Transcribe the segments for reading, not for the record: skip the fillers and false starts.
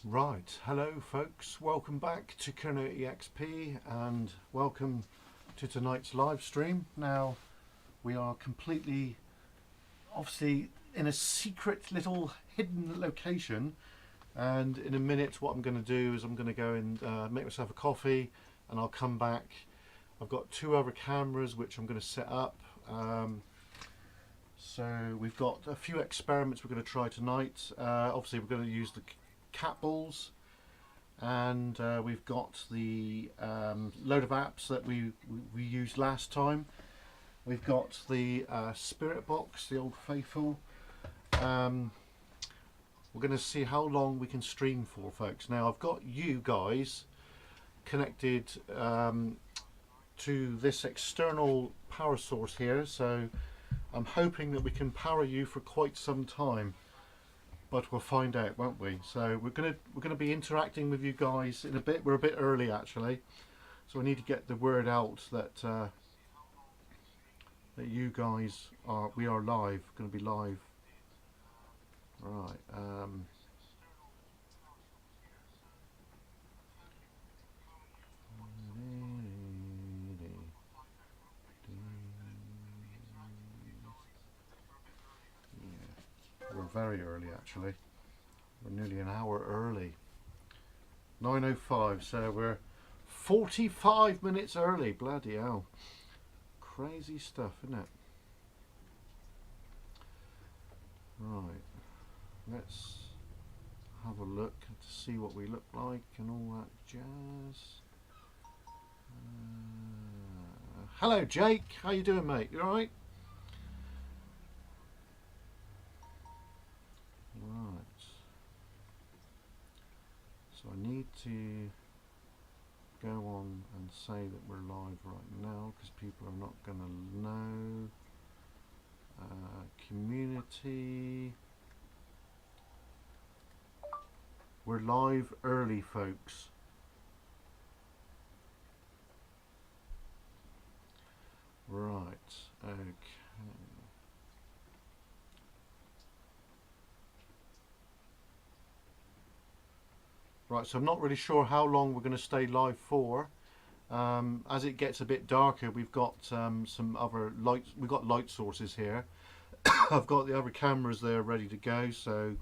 Right, hello folks, welcome back to Cornwall EXP and welcome to tonight's live stream. Now we are completely, obviously, in a secret little hidden location, and in a minute what I'm going to do is I'm going to go and make myself a coffee and I'll come back. I've got two other cameras which I'm going to set up. So we've got a few experiments we're going to try tonight. Obviously we're going to use the cat balls, and we've got the load of apps that we used last time. We've got the spirit box, the old faithful. We're going to see how long we can stream for, folks. Now I've got you guys connected to this external power source here, so I'm hoping that we can power you for quite some time. But we'll find out, won't we? So we're gonna be interacting with you guys in a bit. We're a bit early actually, so we need to get the word out that that you guys we are live. Going to be live, right? We're very early actually. We're nearly an hour early. 9:05, so we're 45 minutes early. Bloody hell. Crazy stuff, isn't it? Right. Let's have a look to see what we look like and all that jazz. Hello Jake, how you doing, mate? You alright? Right. So I need to go on and say that we're live right now because people are not going to know. Community. We're live early, folks. Right, okay. Right, so I'm not really sure how long we're going to stay live for. As it gets a bit darker, we've got some other lights. We've got light sources here. I've got the other cameras there ready to go. So,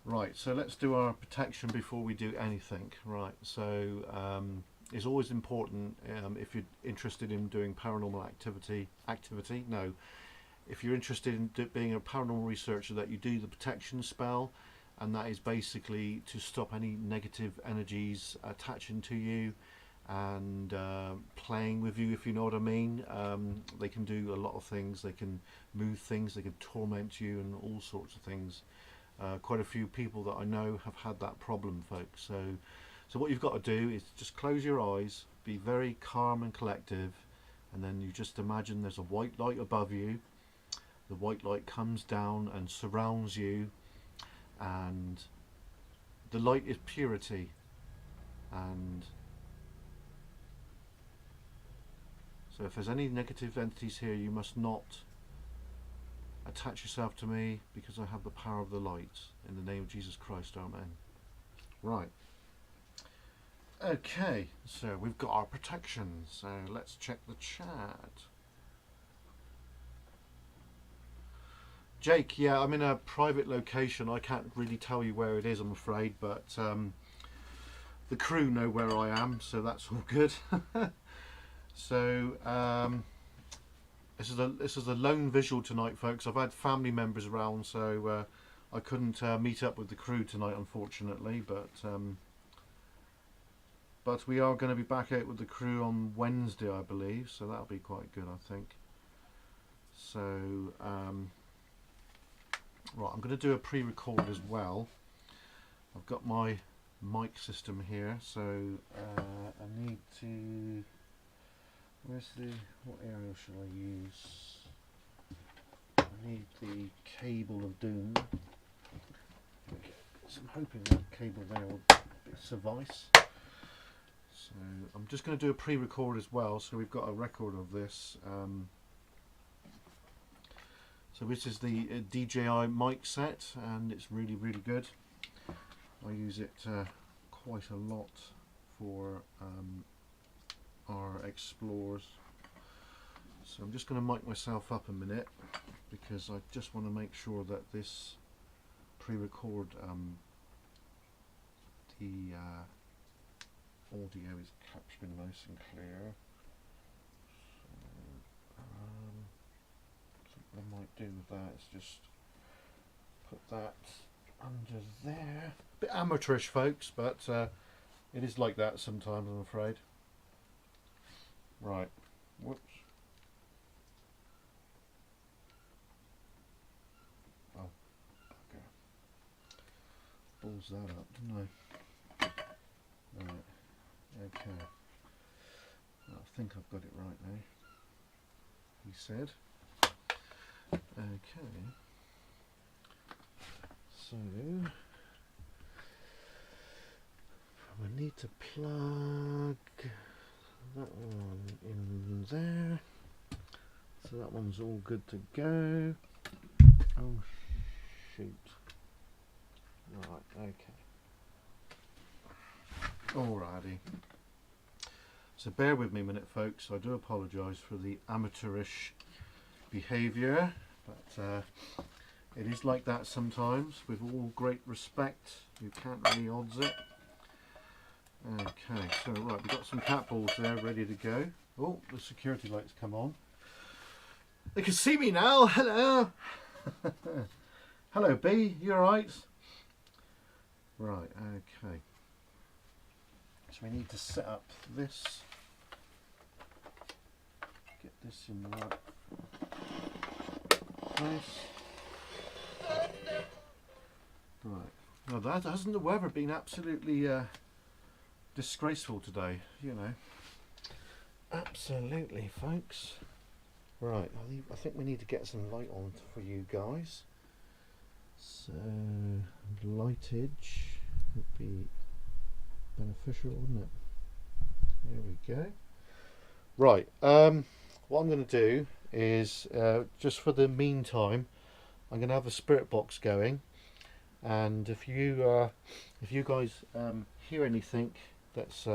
right, so let's do our protection before we do anything. Right, so it's always important if you're interested in doing paranormal activity. No, if you're interested in being a paranormal researcher, that you do the protection spell. And that is basically to stop any negative energies attaching to you and playing with you, if you know what I mean. They can do a lot of things. They can move things, they can torment you and all sorts of things. Quite a few people that I know have had that problem, folks. So what you've got to do is just close your eyes, be very calm and collective, and then you just imagine there's a white light above you. The white light comes down and surrounds you, and the light is purity, and so if there's any negative entities here, you must not attach yourself to me, because I have the power of the light. In the name of Jesus Christ, amen. Right, okay, so we've got our protection, so let's check the chat. Jake, yeah, I'm in a private location. I can't really tell you where it is, I'm afraid, but the crew know where I am, so that's all good. So this is a lone visual tonight, folks. I've had family members around, so I couldn't meet up with the crew tonight, unfortunately. But we are going to be back out with the crew on Wednesday, I believe, so that'll be quite good, I think. So. Right, I'm going to do a pre-record as well. I've got my mic system here, so I need to. What area shall I use? I need the cable of doom. So I'm hoping that cable there will suffice. So I'm just going to do a pre-record as well, so we've got a record of this. So this is the DJI mic set, and it's really good. I use it quite a lot for our explores. So I'm just going to mic myself up a minute because I just want to make sure that this pre-record the audio is capturing nice and clear. So what I might do with that is just put that under there. Bit amateurish, folks, but it is like that sometimes, I'm afraid. Right, whoops. Oh, okay. Balls that up, didn't I? Right, okay. Well, I think I've got it right now, he said. Okay. So, we need to plug that one in there. So that one's all good to go. Oh shoot. Right, okay. Alrighty. So bear with me a minute, folks. I do apologise for the amateurish behaviour, but it is like that sometimes. With all great respect, you can't really odds it. Okay, so right, we've got some cat balls there ready to go. Oh, the security lights come on. They can see me now. Hello. Hello, B. You alright? Right, okay. So we need to set up this. Get this in the right place. Right. Now that hasn't the weather been absolutely disgraceful today, you know. Absolutely, folks. Right, I think we need to get some light on for you guys. So, lightage would be beneficial, wouldn't it? There we go. Right, what I'm going to do is, just for the meantime, I'm going to have a spirit box going, and if you guys hear anything that's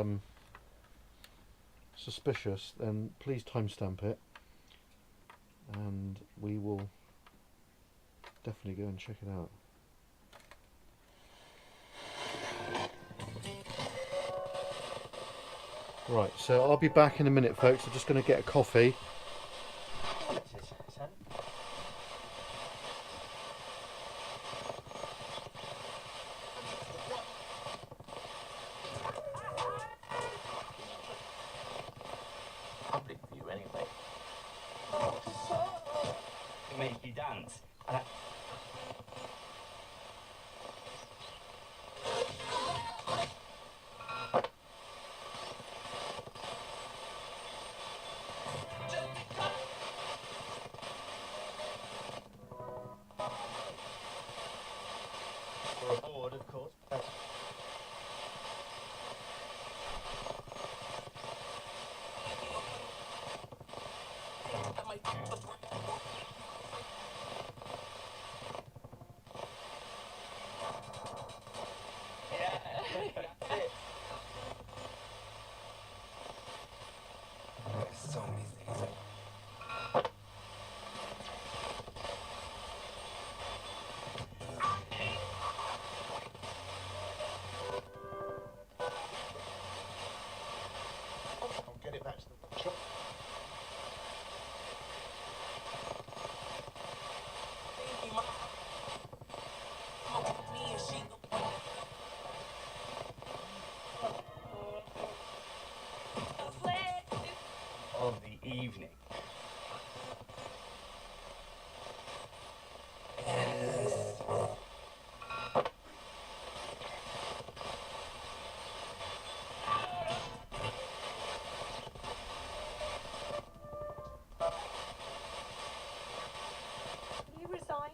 suspicious, then please timestamp it, and we will definitely go and check it out. Right, so I'll be back in a minute, folks. I'm just going to get a coffee. Public view anyway. Make you dance. We're aboard, of course. There's so many things. I'll get it back to the shop. Of the evening. You resign?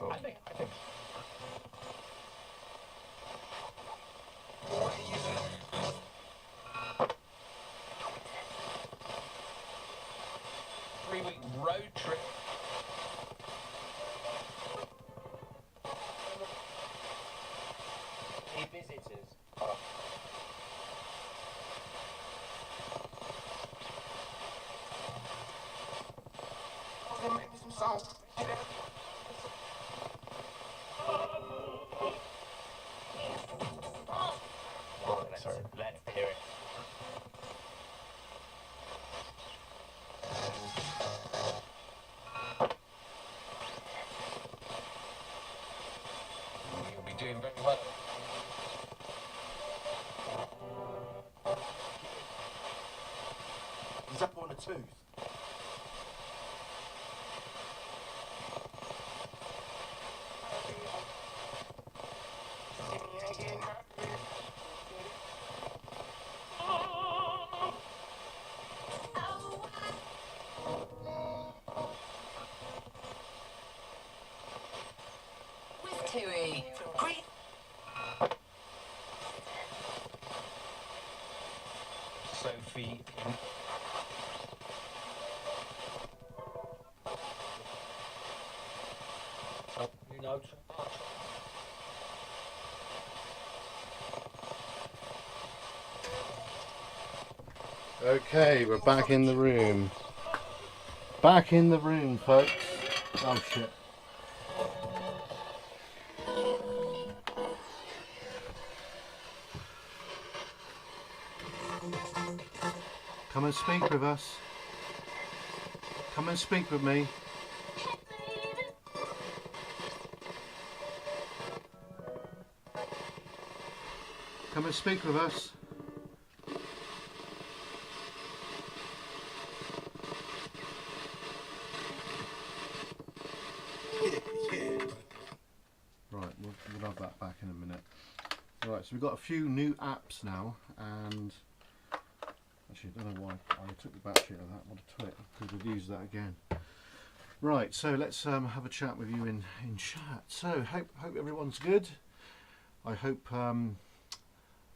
I think. Three-week road trip. Any visitors? Make me some songs. Sorry. Let's hear it. You'll be doing very well. He's up on a tooth. Tui. Sophie. Oh, you know. Okay, we're back in the room. Back in the room, folks. Oh shit. Come and speak with us. Come and speak with me. Come and speak with us. Right, we'll have that back in a minute. Right, so we've got a few new apps now, and actually I don't know why I took the battery out of that. What a twit, because we've used that again. Right, so let's have a chat with you in chat. So hope everyone's good. I hope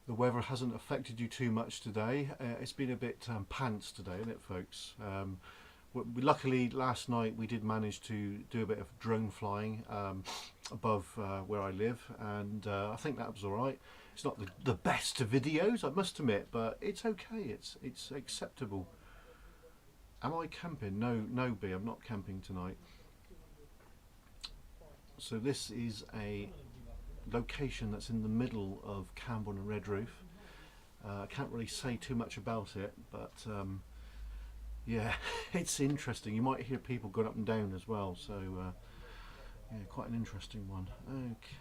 the weather hasn't affected you too much today. It's been a bit pants today, isn't it, folks? Luckily last night we did manage to do a bit of drone flying above where I live, and I think that was all right. It's not the best of videos, I must admit, but it's okay. It's acceptable. Am I camping? No, B, I'm not camping tonight. So this is a location that's in the middle of Cornwall and Redroof. I can't really say too much about it, but yeah, it's interesting. You might hear people going up and down as well, so yeah, quite an interesting one. Okay,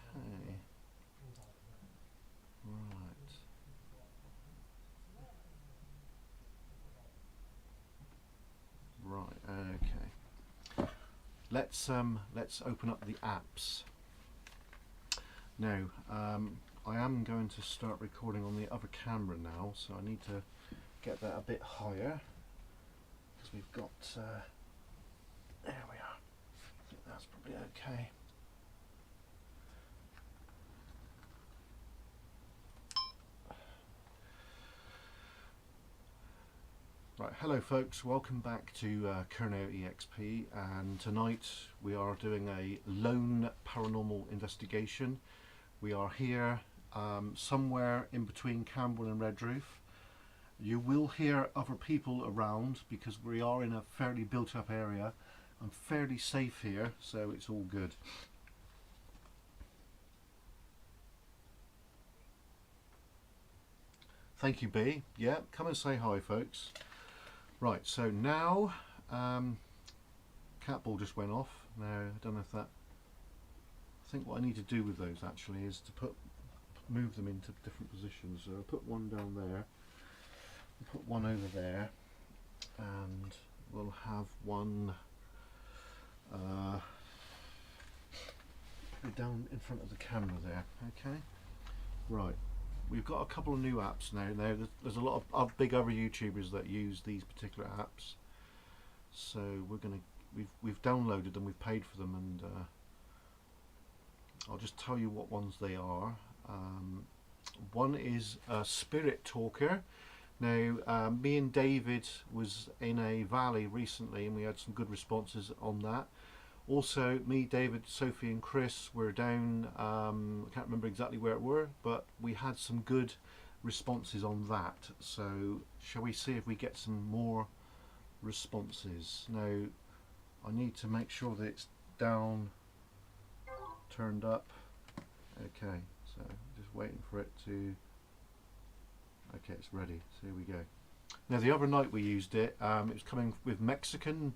right, okay. Let's open up the apps. Now, I am going to start recording on the other camera now, so I need to get that a bit higher, because we've got, there we are, I think that's probably okay. Right, hello folks, welcome back to Cornwall EXP, and tonight we are doing a lone paranormal investigation. We are here somewhere in between Cornwall and Redroof. You will hear other people around because we are in a fairly built up area. I'm fairly safe here, so it's all good. Thank you, B. Yeah, come and say hi, folks. Right, so now cat ball just went off. Now I don't know if that, I think what I need to do with those actually is to move them into different positions. So I'll put one down there, I'll put one over there, and we'll have one down in front of the camera there. Okay, right, we've got a couple of new apps now. There's a lot of big other YouTubers that use these particular apps, so we've downloaded them, we've paid for them, and I'll just tell you what ones they are. One is a spirit talker. Now, me and David was in a valley recently and we had some good responses on that. Also, me, David, Sophie and Chris were down, I can't remember exactly where it were, but we had some good responses on that. So, shall we see if we get some more responses? Now, I need to make sure that it's down, turned up. Okay, so just waiting for it to... Okay, it's ready. So here we go. Now the other night we used it. It was coming with Mexican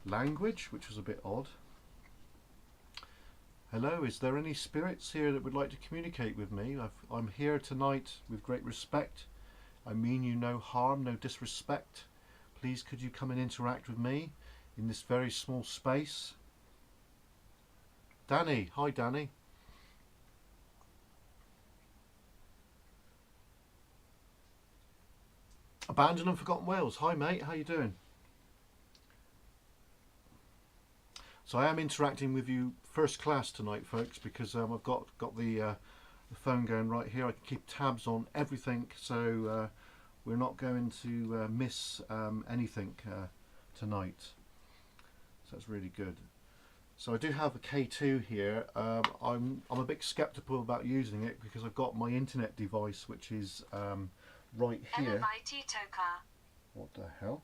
language, which was a bit odd. Hello, is there any spirits here that would like to communicate with me? I'm here tonight with great respect. I mean you no harm, no disrespect. Please could you come and interact with me in this very small space? Danny, hi Danny. Abandoned and Forgotten Wales. Hi mate, how you doing? So I am interacting with you first class tonight, folks, because I've got the phone going right here. I can keep tabs on everything, so we're not going to miss anything tonight. So that's really good. So I do have a K2 here. I'm a bit skeptical about using it because I've got my internet device, which is right here. What the hell?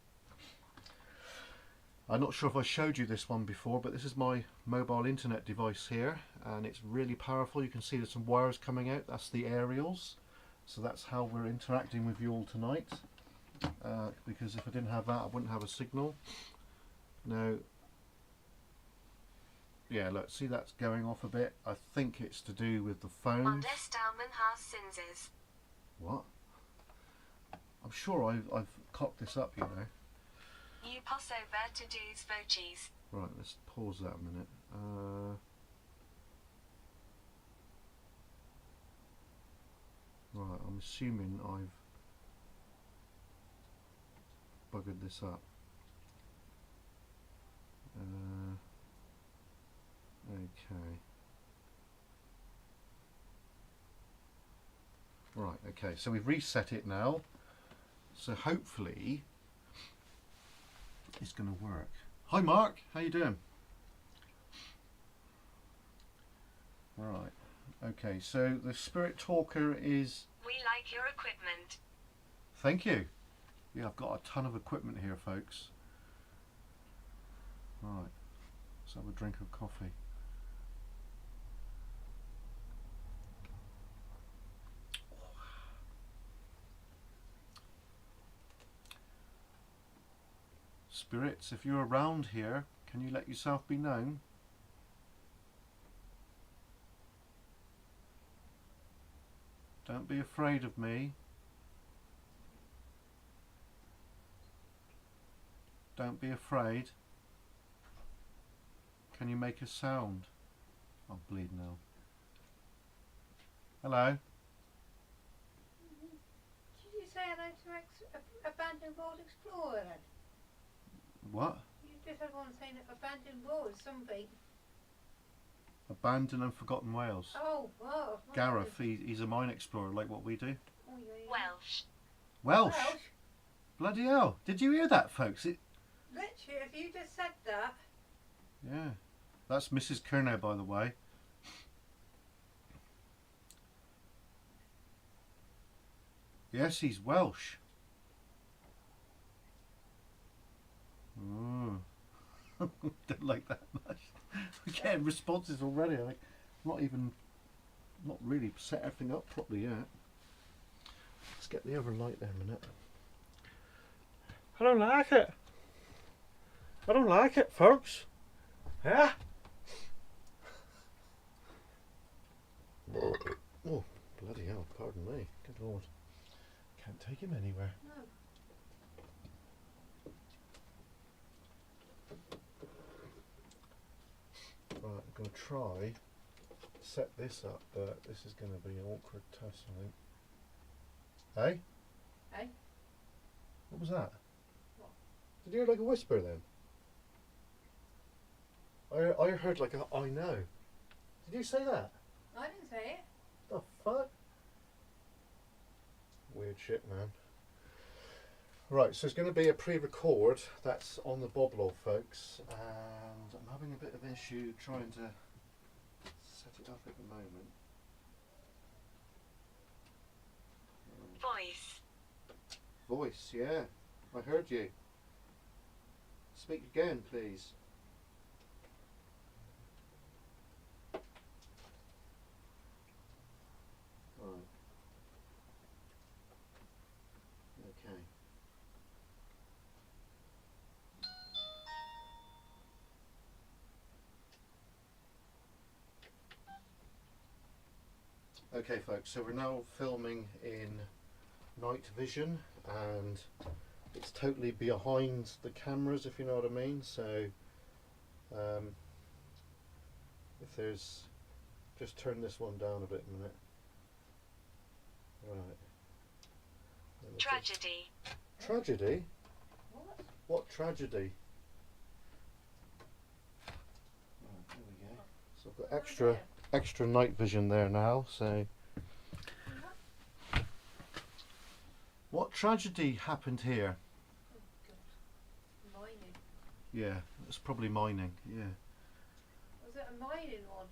I'm not sure if I showed you this one before, but this is my mobile internet device here, and it's really powerful. You can see there's some wires coming out. That's the aerials. So that's how we're interacting with you all tonight. Because if I didn't have that, I wouldn't have a signal. Now, yeah, look, see that's going off a bit. I think it's to do with the phone. What? I'm sure I've cocked this up, you know. You pass over to do's voches. Right, let's pause that a minute. Right, I'm assuming I've buggered this up. Okay. Right, okay, so we've reset it now. So hopefully it's going to work. Hi Mark, how you doing? Right, okay, so the spirit talker is... We like your equipment. Thank you. Yeah, I've got a ton of equipment here, folks. Right, let's have a drink of coffee. Spirits, if you're around here, can you let yourself be known? Don't be afraid of me. Don't be afraid. Can you make a sound? I'll bleed now. Hello? Did you say hello to Abandoned World Explorer then? What? You just had one saying Abandoned World, something. Abandoned and Forgotten Wales. Oh, wow. Gareth, he's a mine explorer like what we do. Oh, yeah. Welsh. Welsh? Welsh? Bloody hell. Did you hear that, folks? Literally, if you just said that. Yeah. That's Mrs. Kernow, by the way. Yes, he's Welsh. Oh. Don't like that much. We're getting responses already. Not really set everything up properly yet. Let's get the other light there a minute. I don't like it. I don't like it, folks. Yeah? Oh, bloody hell, pardon me. Good lord. Can't take him anywhere. No. Right, I'm going to try set this up, but this is going to be an awkward test, I think. Hey? Hey? What was that? What? Did you hear like a whisper then? I heard like a I know. Did you say that? I didn't say it. The fuck? Weird shit, man. Right, so it's going to be a pre-record that's on the Boblo, folks, and I'm having a bit of an issue trying to set it up at the moment. Voice. Voice, yeah, I heard you. Speak again, please. Right. Okay. Okay folks, so we're now filming in night vision and it's totally behind the cameras, if you know what I mean. So if there's, just turn this one down a bit a minute. Right. Tragedy. Tragedy? What? What tragedy? Right, there we go. So I've got extra night vision there now, so what tragedy happened here? Oh, God. Mining. Yeah, it's probably mining, yeah. Was it a mining one?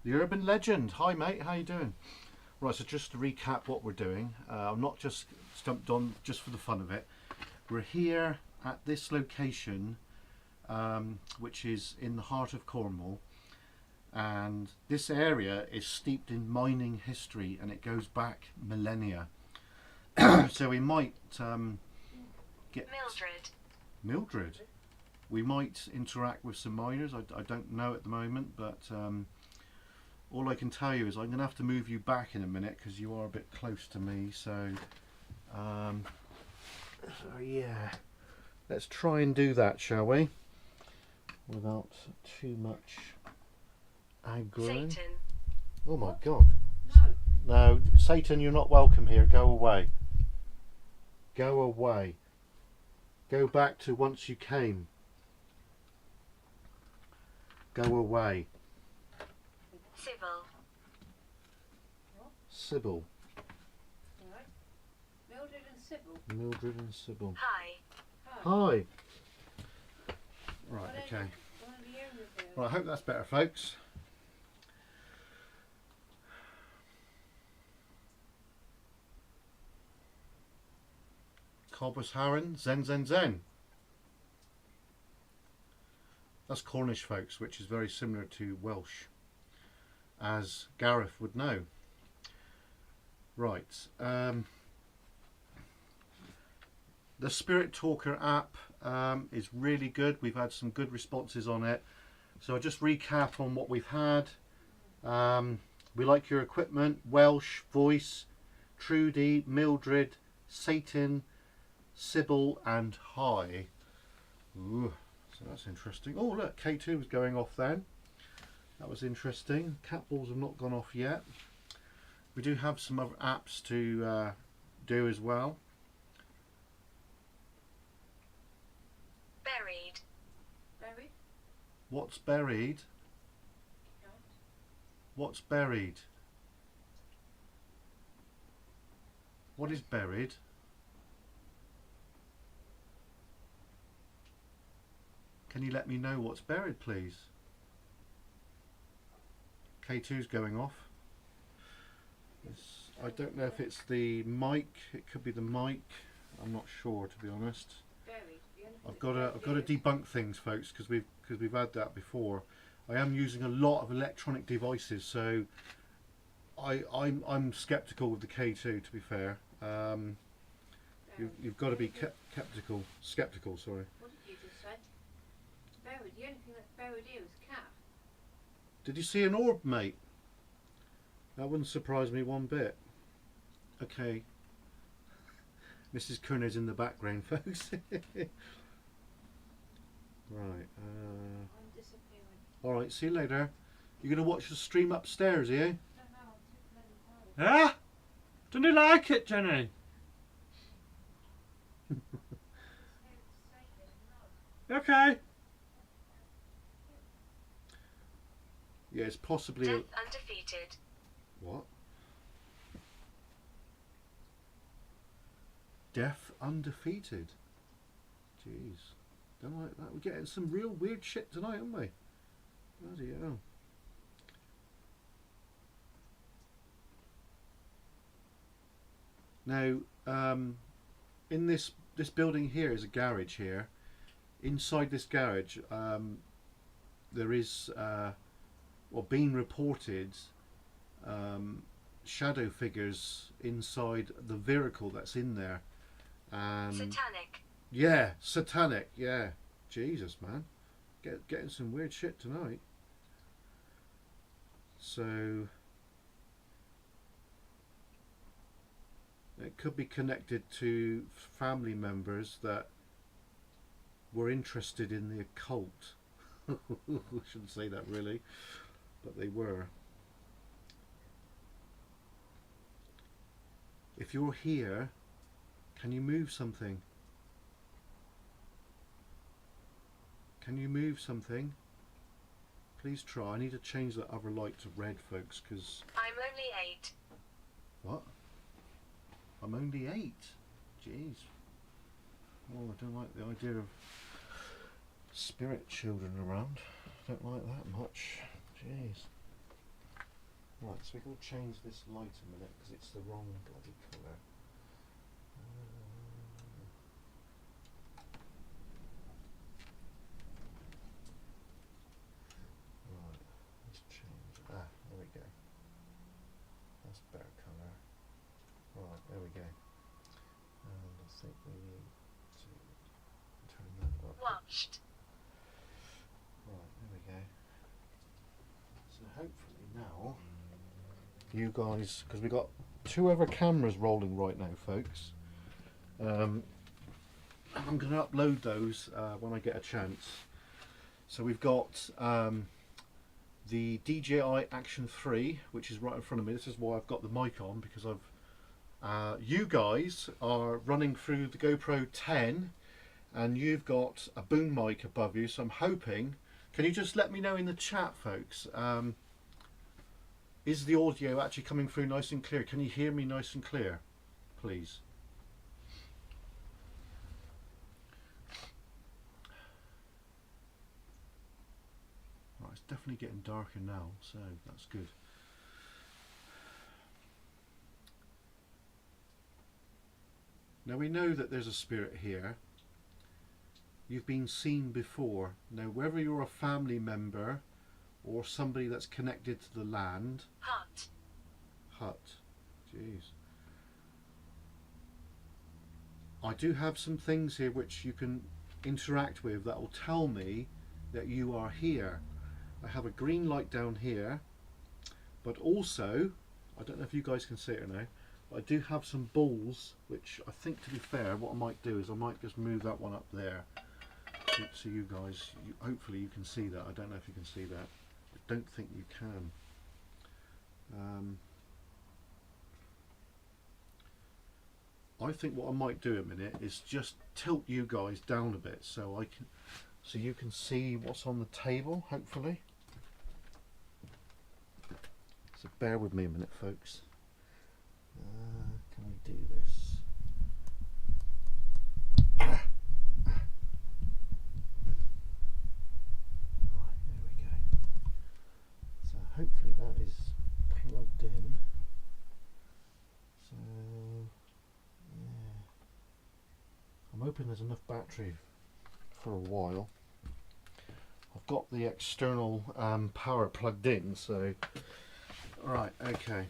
The urban legend. Hi mate, how you doing? Right, so just to recap what we're doing, I'm not just stumped on just for the fun of it. We're here at this location, which is in the heart of Cornwall, and this area is steeped in mining history and it goes back millennia. So we might get Mildred. We might interact with some miners. I don't know at the moment, but all I can tell you is I'm going to have to move you back in a minute because you are a bit close to me. So yeah, let's try and do that, shall we? Without too much aggro. Satan. Oh my God. No. No, Satan, you're not welcome here. Go away. Go away. Go back to whence you came. Go away. Civil. Sybil. Right. Mildred and Sybil. Mildred and Sybil. Hi. Hi. Right, What okay. One of the owners there. Well, I hope that's better, folks. Cobbers Harren, Zen Zen Zen. That's Cornish, folks, which is very similar to Welsh, as Gareth would know. Right. The Spirit Talker app is really good. We've had some good responses on it. So I'll just recap on what we've had. We like your equipment. Welsh, Voice, Trudy, Mildred, Satan, Sybil and Hi. Ooh, so that's interesting. Oh look, K2 was going off then. That was interesting. Cat balls have not gone off yet. We do have some other apps to do as well. Buried. Buried? What's buried? Right. What's buried? What is buried? Can you let me know what's buried, please? K2's going off. I don't know if it's the mic. It could be the mic. I'm not sure, to be honest. Buried. The only thing I've got that's to buried debunk things, folks, because we've had that before. I am using a lot of electronic devices, so I'm sceptical with the K2. To be fair, you've got to be skeptical. Sorry. What did you just say? Buried. The only thing that's buried here is cat. Did you see an orb, mate? That wouldn't surprise me one bit. Okay. Mrs. Kerner's in the background, folks. Right. I'm disappearing. Alright, see you later. You're going to watch the stream upstairs, are you? No, I'm too bloody tired. Ah! Don't you like it, Jenny? Okay. Yeah, it's possibly a, Death undefeated. what? Death undefeated. Jeez, don't like that. We're getting some real weird shit tonight, aren't we? Bloody hell. Now, in this building here is a garage here. Inside this garage, there is, well, being reported, shadow figures inside the vehicle that's in there. Satanic. Yeah, satanic. Yeah, Jesus, man, getting some weird shit tonight. So it could be connected to family members that were interested in the occult. I shouldn't say that really, but they were. If you're here, can you move something? Can you move something? Please try. I need to change that other light to red, folks, because... I'm only 8. What? I'm only 8? Jeez. Oh, I don't like the idea of spirit children around. I don't like that much. Jeez. Right, so we're going to change this light a minute because it's the wrong bloody colour. Right, let's change. Ah, there we go. That's a better colour. Right, there we go. And I think we need to turn that up. Watched. Right, there we go. So hopefully now you guys, because we've got 2 other cameras rolling right now, folks. I'm going to upload those when I get a chance. So we've got the DJI Action 3, which is right in front of me. This is why I've got the mic on, because I've you guys are running through the GoPro 10 and you've got a boom mic above you, so I'm hoping, can you just let me know in the chat, folks, is the audio actually coming through nice and clear? Can you hear me nice and clear, please? Right, it's definitely getting darker now, so that's good. Now we know that there's a spirit here. You've been seen before. Now whether you're a family member or somebody that's connected to the land. Hut. Hut. Jeez. I do have some things here which you can interact with that will tell me that you are here. I have a green light down here, but also, I don't know if you guys can see it or no, but I do have some balls which I think, to be fair, what I might do is I might just move that one up there so you guys, hopefully you can see that. I don't know if you can see that. I don't think you can. I think what I might do a minute is just tilt you guys down a bit so so you can see what's on the table, hopefully. So bear with me a minute, folks. Can we do this? Right, there we go. So hopefully that is plugged in. So yeah, I'm hoping there's enough battery for a while. I've got the external power plugged in, so right, okay.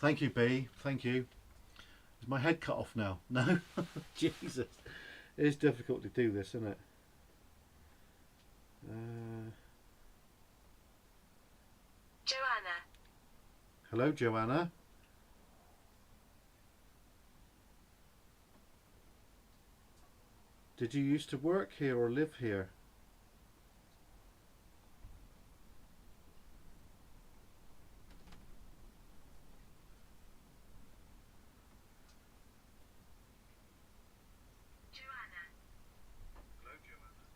Thank you, B. Thank you. Is my head cut off now? No? Jesus. It is difficult to do this, isn't it? Joanna. Hello, Joanna. Did you used to work here or live here? Joanna. Hello, Joanna.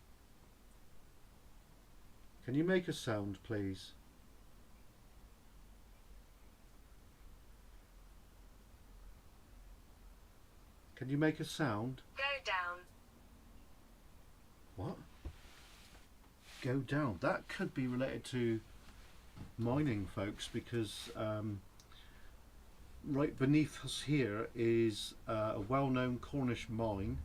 Can you make a sound, please? Can you make a sound? Go down. What? Go down. That could be related to mining, folks, because right beneath us here is a well-known Cornish mine,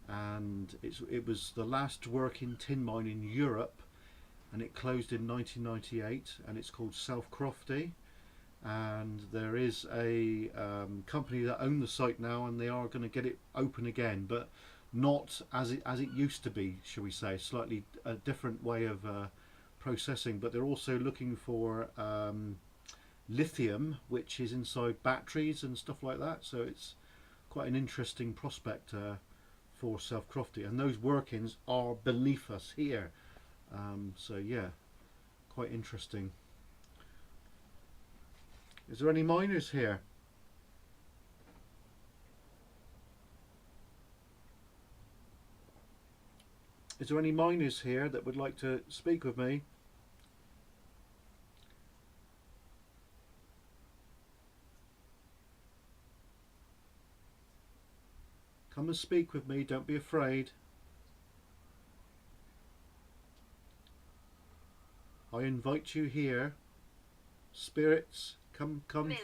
and it was the last working tin mine in Europe, and it closed in 1998, and it's called South Crofty. And there is a company that own the site now, and they are going to get it open again, but not as it used to be, shall we say. Slightly a different way of processing, but they're also looking for lithium, which is inside batteries and stuff like that, so it's quite an interesting prospect for South Crofty, and those workings are beneath us here, so yeah, quite interesting. Is there any miners here? Is there any miners here that would like to speak with me? Come and speak with me, don't be afraid. I invite you here. Spirits, come. Miller.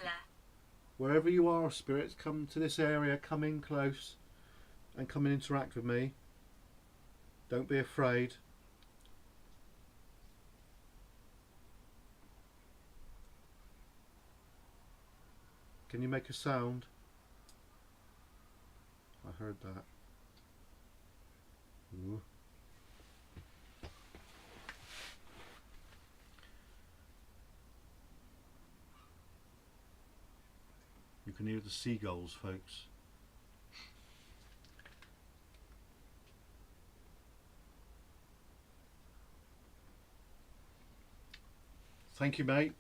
Wherever you are, spirits, come to this area, come in close and come and interact with me. Don't be afraid. Can you make a sound? I heard that. Ooh. You can hear the seagulls, folks. Thank you, mate.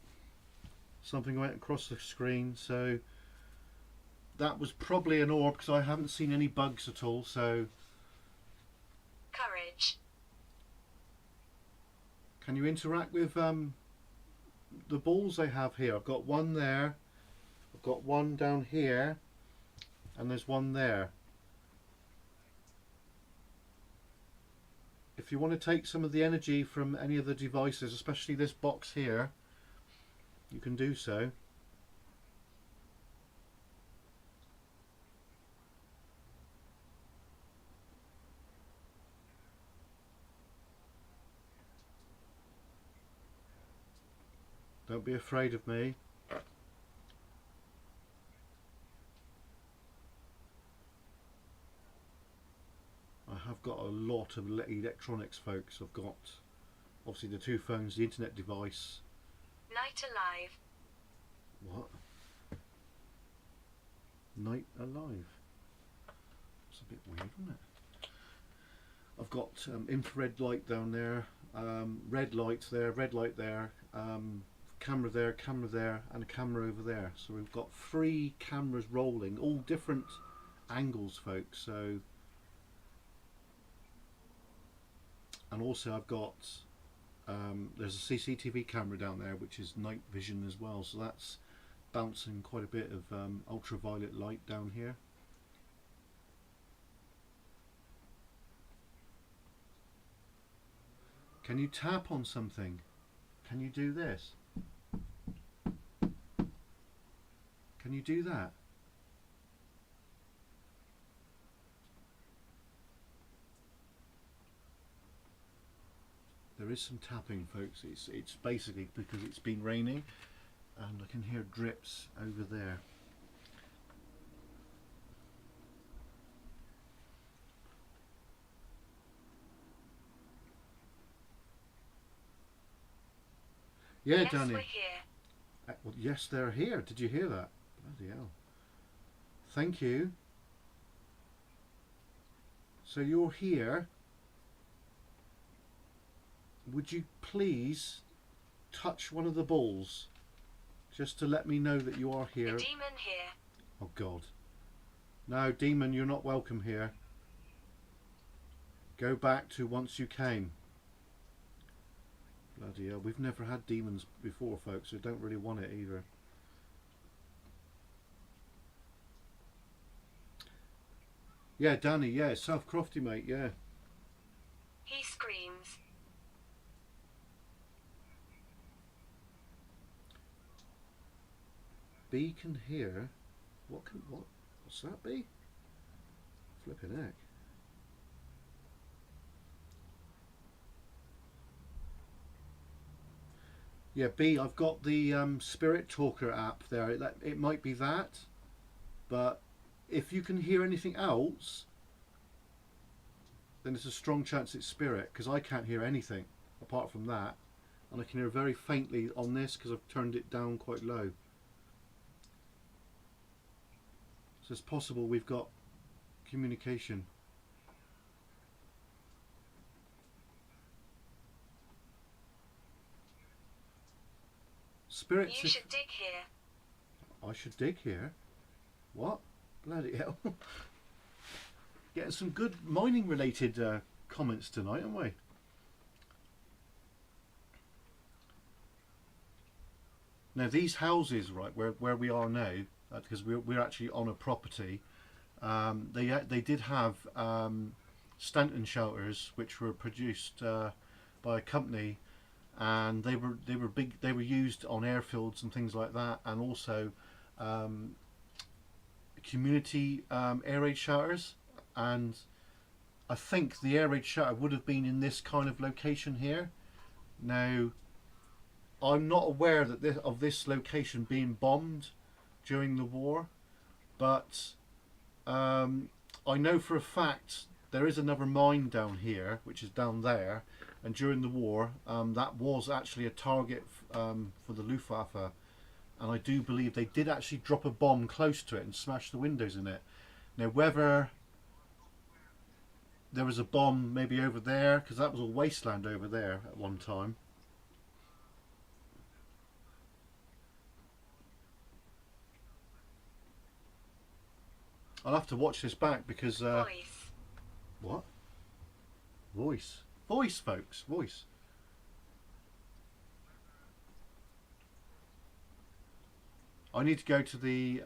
Something went across the screen, so that was probably an orb, because I haven't seen any bugs at all, so... Courage. Can you interact with the balls I have here? I've got one there, I've got one down here, and there's one there. If you want to take some of the energy from any of the devices, especially this box here, you can do so. Don't be afraid of me. I have got a lot of electronics, folks. I've got obviously the two phones, the internet device. Night alive. What? Night alive? It's a bit weird, isn't it? I've got infrared light down there, red light there, camera there, and a camera over there. So we've got 3 cameras rolling, all different angles, folks. So, and also I've got there's a CCTV camera down there, which is night vision as well. So that's bouncing quite a bit of ultraviolet light down here. Can you tap on something? Can you do this? Can you do that? There is some tapping, folks. It's basically because it's been raining, and I can hear drips over there. Yeah, Yes, Danny. we're here. Well, yes, they're here. Did you hear that? Bloody hell. Thank you. So you're here. Would you please touch one of the balls just to let me know that you are here? A demon here. Oh God. No, demon, you're not welcome here. Go back to once you came. Bloody hell, we've never had demons before, folks, so don't really want it either. Yeah, Danny, yeah, South Crofty, mate, yeah. He screams. B can hear. What's that, B? Flipping heck. Yeah, B, I've got the Spirit Talker app there. It might be that, but if you can hear anything else, then it's a strong chance it's Spirit, because I can't hear anything apart from that, and I can hear very faintly on this because I've turned it down quite low. So it's possible we've got communication. Spirits. You should dig here. I should dig here. What? Bloody hell. Getting some good mining related comments tonight, aren't we? Now these houses, right, where we are now, because we're actually on a property, they did have Stanton shelters which were produced by a company, and they were big. They were used on airfields and things like that, and also community air raid shelters. And I think the air raid shelter would have been in this kind of location here. Now, I'm not aware that of this location being bombed during the war, but I know for a fact there is another mine down here, which is down there, and during the war that was actually a target for the Luftwaffe, and I do believe they did actually drop a bomb close to it and smash the windows in it. Now whether there was a bomb maybe over there, because that was a wasteland over there at one time. I'll have to watch this back because Voice. what? Voice. Voice, folks. Voice. I need to go to the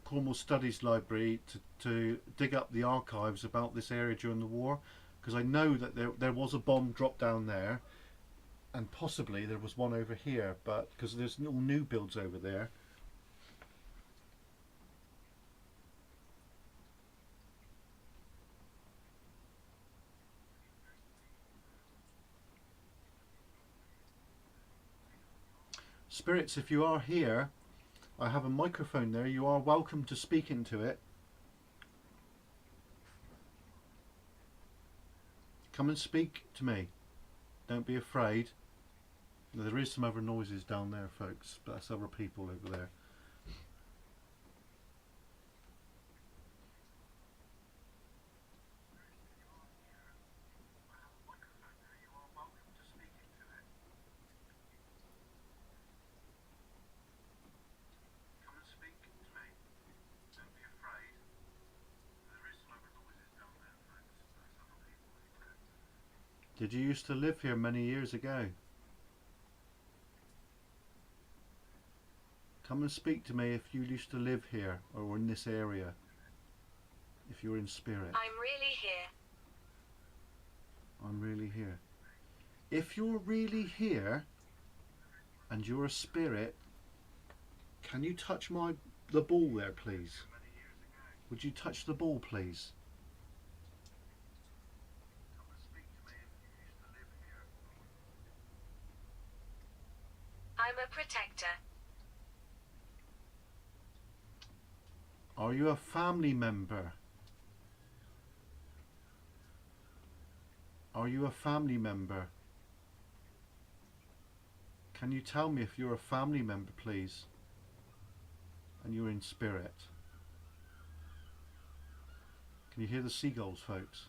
Cornwall Studies Library to dig up the archives about this area during the war, because I know that there was a bomb dropped down there, and possibly there was one over here, but because there's all new builds over there. Spirits, if you are here, I have a microphone there. You are welcome to speak into it. Come and speak to me. Don't be afraid. There is some other noises down there, folks, but that's other people over there. Did you used to live here many years ago? Come and speak to me if you used to live here or in this area. If you're in spirit. I'm really here. I'm really here. If you're really here and you're a spirit, can you touch the ball there, please? Would you touch the ball, please? I'm a protector. Are you a family member? Are you a family member? Can you tell me if you're a family member, please? And you're in spirit. Can you hear the seagulls, folks?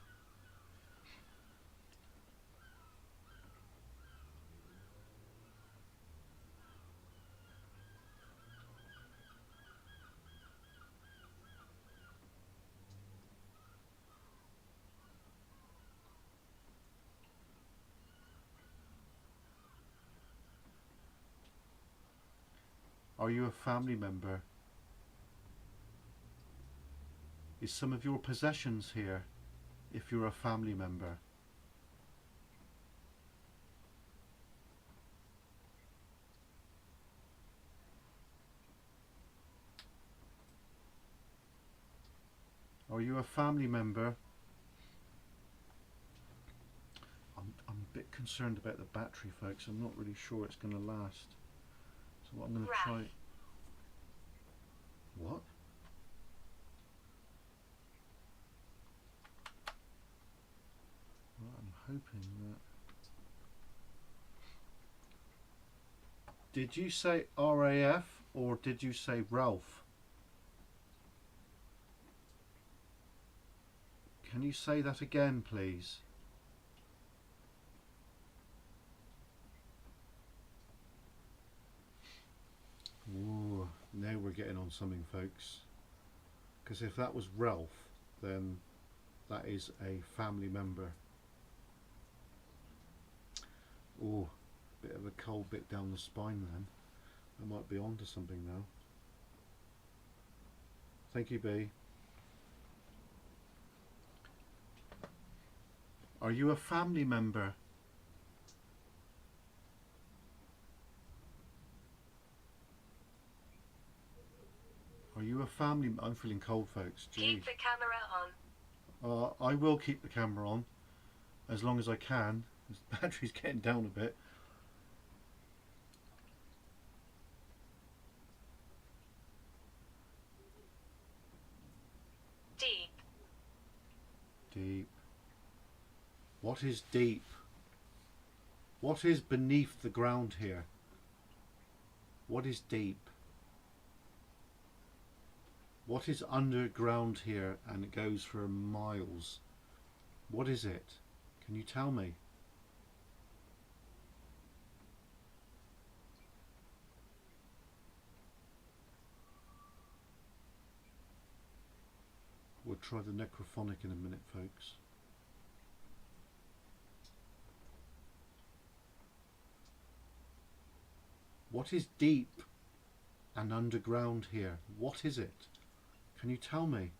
Are you a family member? Is some of your possessions here if you're a family member? Are you a family member? I'm a bit concerned about the battery, folks. I'm not really sure it's going to last. So what I'm going to try... Ralph. What? Well, I'm hoping that... Did you say RAF or did you say Ralph? Can you say that again, please? Ooh, now we're getting on something, folks. Because if that was Ralph, then that is a family member. Ooh, bit of a cold bit down the spine then. I might be onto something now. Thank you, B. Are you a family member? Are you a family? I'm feeling cold, folks. Gee. Keep the camera on. I will keep the camera on as long as I can. The battery's getting down a bit. Deep. Deep. What is deep? What is beneath the ground here? What is deep? What is underground here and it goes for miles? What is it? Can you tell me? We'll try the necrophonic in a minute, folks. What is deep and underground here? What is it? Can you tell me?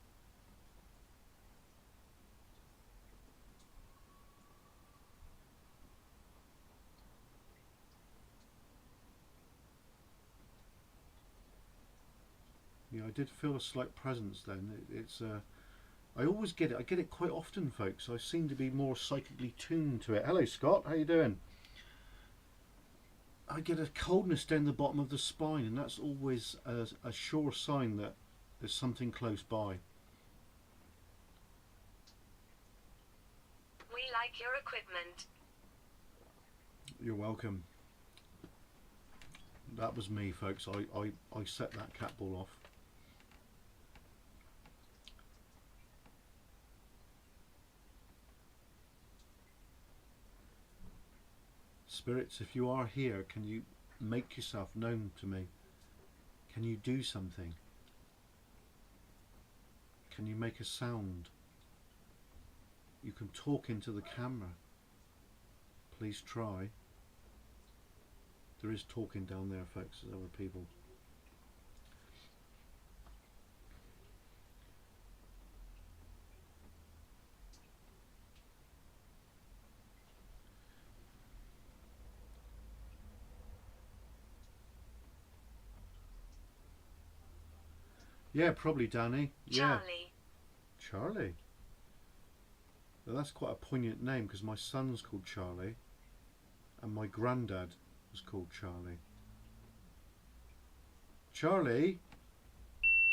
Yeah, I did feel a slight presence then. I always get it. I get it quite often, folks. I seem to be more psychically tuned to it. Hello, Scott. How you doing? I get a coldness down the bottom of the spine, and that's always a sure sign that there's something close by. We like your equipment. You're welcome. That was me, folks. I set that cat ball off. Spirits, if you are here, can you make yourself known to me? Can you do something? Can you make a sound? You can talk into the camera. Please try. There is talking down there, folks. There's other people. Yeah, probably Danny. Yeah. Charlie. Charlie. Well, that's quite a poignant name because my son's called Charlie and my granddad was called Charlie. Charlie?